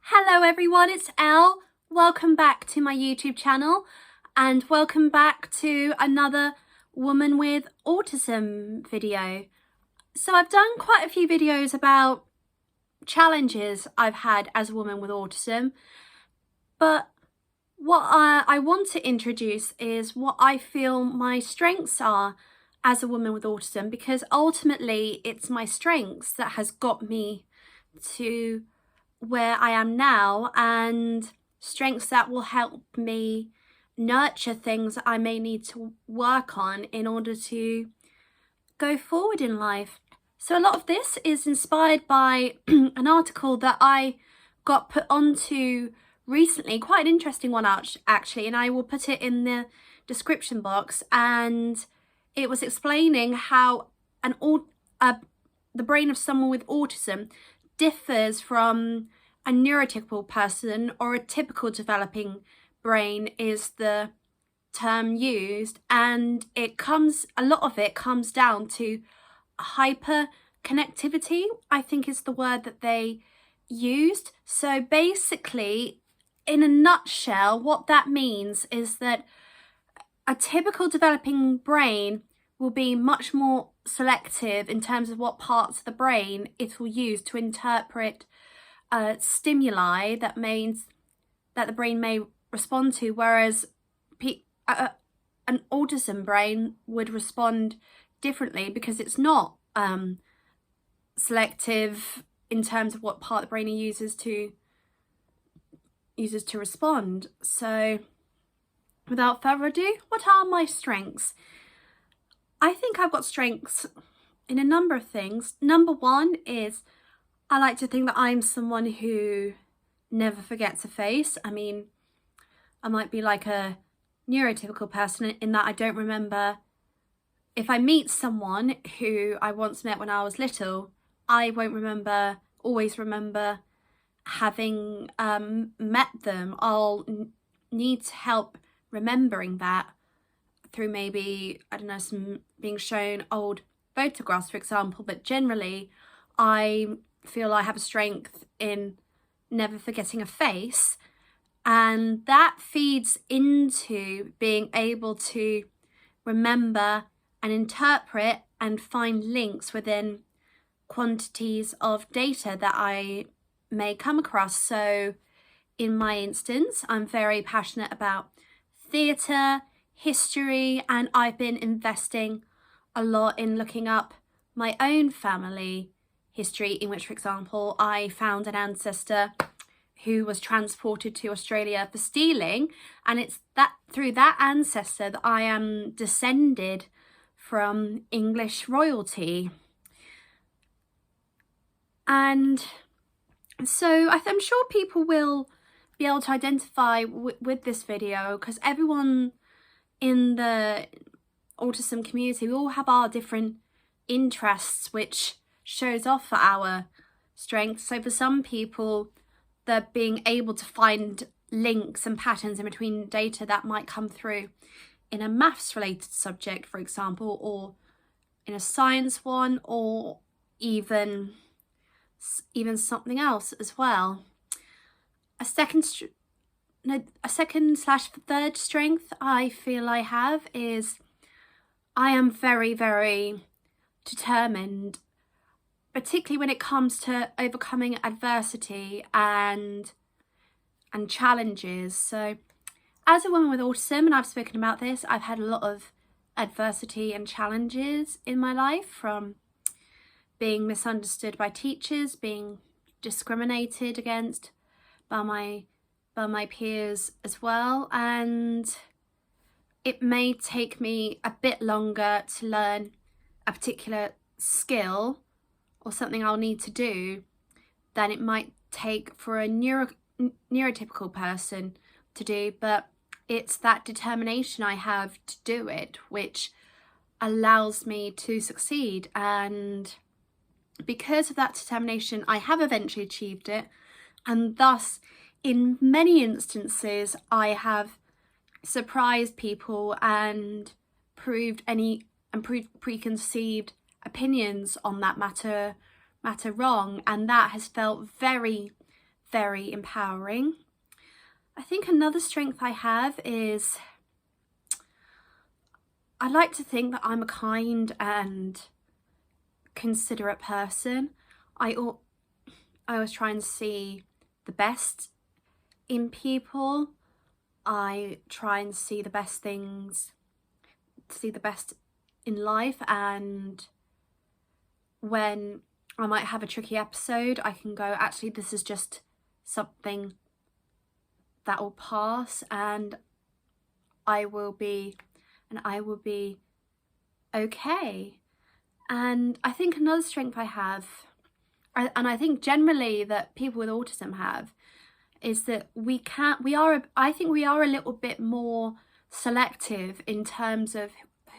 Hello everyone, it's Elle. Welcome back to my YouTube channel and welcome back to another Woman with Autism video. So I've done quite a few videos about challenges I've had as a woman with autism, but what I want to introduce is what I feel my strengths are as a woman with autism, because ultimately it's my strengths that has got me to where I am now, and strengths that will help me nurture things that I may need to work on in order to go forward in life. So a lot of this is inspired by an article that I got put onto recently, quite an interesting one actually, and I will put it in the description box, and it was explaining how the brain of someone with autism differs from a neurotypical person, or a typical developing brain is the term used, and a lot of it comes down to hyperconnectivity, I think is the word that they used. So basically, in a nutshell, what that means is that a typical developing brain will be much more selective in terms of what parts of the brain it will use to interpret stimuli that the brain may respond to, whereas an autism brain would respond differently because it's not selective in terms of what part of the brain it uses to respond. So without further ado, what are my strengths? I think I've got strengths in a number of things. Number one is I like to think that I'm someone who never forgets a face. I mean, I might be like a neurotypical person in that I don't remember. If I meet someone who I once met when I was little, I won't always remember having met them. I'll need help remembering that through maybe, I don't know, some being shown old photographs, for example. But generally, I feel I have a strength in never forgetting a face, and that feeds into being able to remember and interpret and find links within quantities of data that I may come across. So in my instance, I'm very passionate about theatre, history, and I've been investing a lot in looking up my own family history, in which, for example, I found an ancestor who was transported to Australia for stealing, and it's through that ancestor that I am descended from English royalty. And so I'm sure people will be able to identify with this video, because everyone in the autism community, we all have our different interests, which shows off for our strengths. So for some people, they're being able to find links and patterns in between data that might come through in a maths related subject, for example, or in a science one, or even something else as well. A second/third strength I feel I have is I am very, very determined, particularly when it comes to overcoming adversity and challenges. So as a woman with autism, and I've spoken about this, I've had a lot of adversity and challenges in my life, from being misunderstood by teachers, being discriminated against by my peers as well, and it may take me a bit longer to learn a particular skill or something I'll need to do than it might take for a neurotypical person to do, but it's that determination I have to do it which allows me to succeed. And because of that determination, I have eventually achieved it, and thus in many instances I have surprised people and proved preconceived opinions on that matter wrong, and that has felt very, very empowering. I think another strength I have is I like to think that I'm a kind and considerate person. I always try and see the best in people. I try and see the best things, see the best in life, and when I might have a tricky episode, I can go, actually, this is just something that will pass, and I will be okay. And I think another strength I have, and I think generally that people with autism have, is that I think we are a little bit more selective in terms of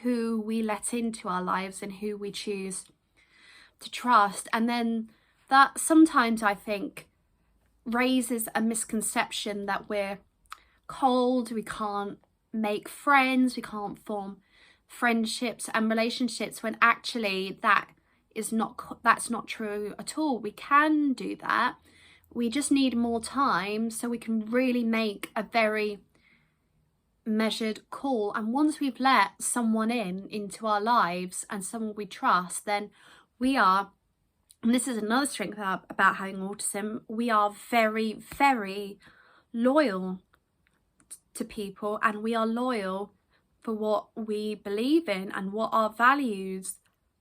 who we let into our lives and who we choose to trust. And then that sometimes, I think, raises a misconception that we're cold, we can't make friends, we can't form friendships and relationships, when actually that's not true at all. We can do that. We just need more time so we can really make a very measured call. And once we've let someone into our lives and someone we trust, then we are, and this is another strength about having autism, we are very, very loyal to people, and we are loyal for what we believe in and what our values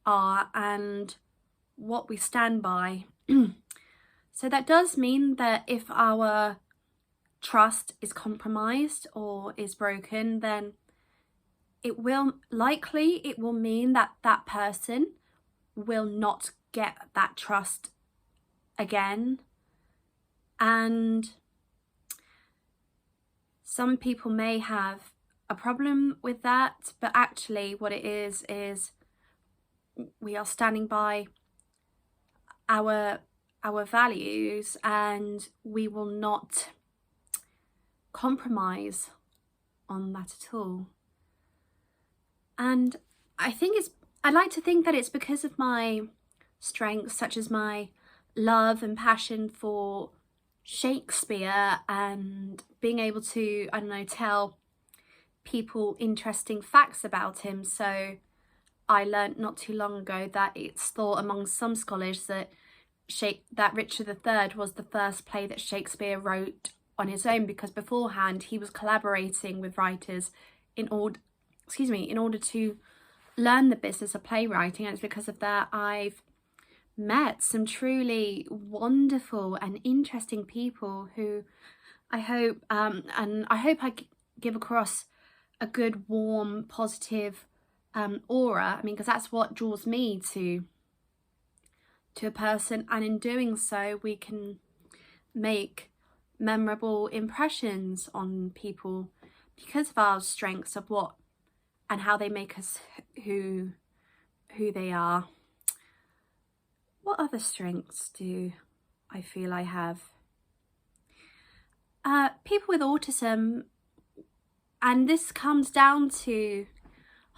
are and what we stand by. So that does mean that if our trust is compromised or is broken, then it will mean that that person will not get that trust again. And some people may have a problem with that, but actually what it is we are standing by our values, and we will not compromise on that at all. And I like to think that it's because of my strengths, such as my love and passion for Shakespeare and being able to, tell people interesting facts about him. So I learnt not too long ago that it's thought among some scholars that Richard III was the first play that Shakespeare wrote on his own, because beforehand he was collaborating with writers in order to learn the business of playwriting. And it's because of that I've met some truly wonderful and interesting people who I hope I give across a good, warm, positive aura. Because that's what draws me to a person, and in doing so we can make memorable impressions on people because of our strengths of what and how they make us who they are. What other strengths do I feel I have? People with autism, and this comes down to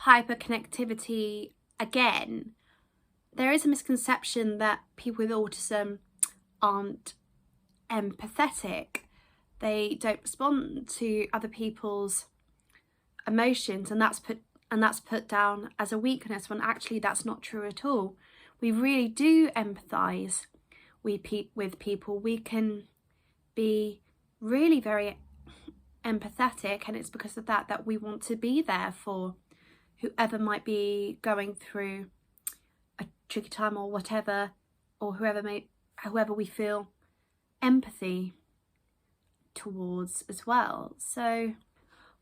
hyperconnectivity again. There is a misconception that people with autism aren't empathetic. They don't respond to other people's emotions, and that's put down as a weakness, when actually that's not true at all. We really do empathise with people. We can be really very empathetic, and it's because of that we want to be there for whoever might be going through a tricky time or whatever, or whoever we feel empathy towards as well. So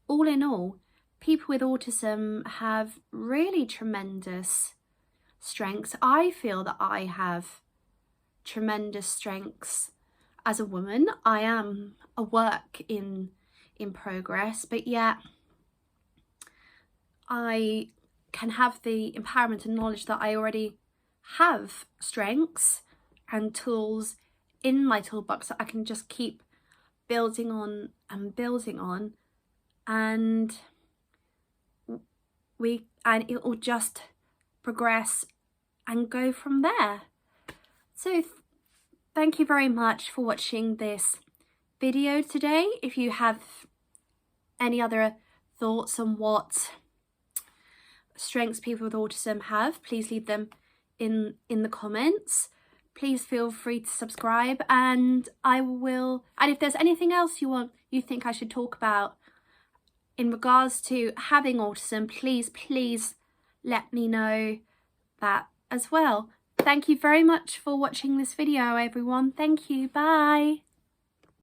all in all, people with autism have really tremendous strengths. I feel that I have tremendous strengths as a woman. I am a work in progress, but yet I can have the empowerment and knowledge that I already have strengths and tools in my toolbox that I can just keep building on, and it will just progress and go from there. So thank you very much for watching this video today. If you have any other thoughts on what strengths people with autism have, please leave them in the comments. Please feel free to subscribe, and if there's anything else you think I should talk about in regards to having autism, please let me know that as well. Thank you very much for watching this video, everyone. Thank you. Bye.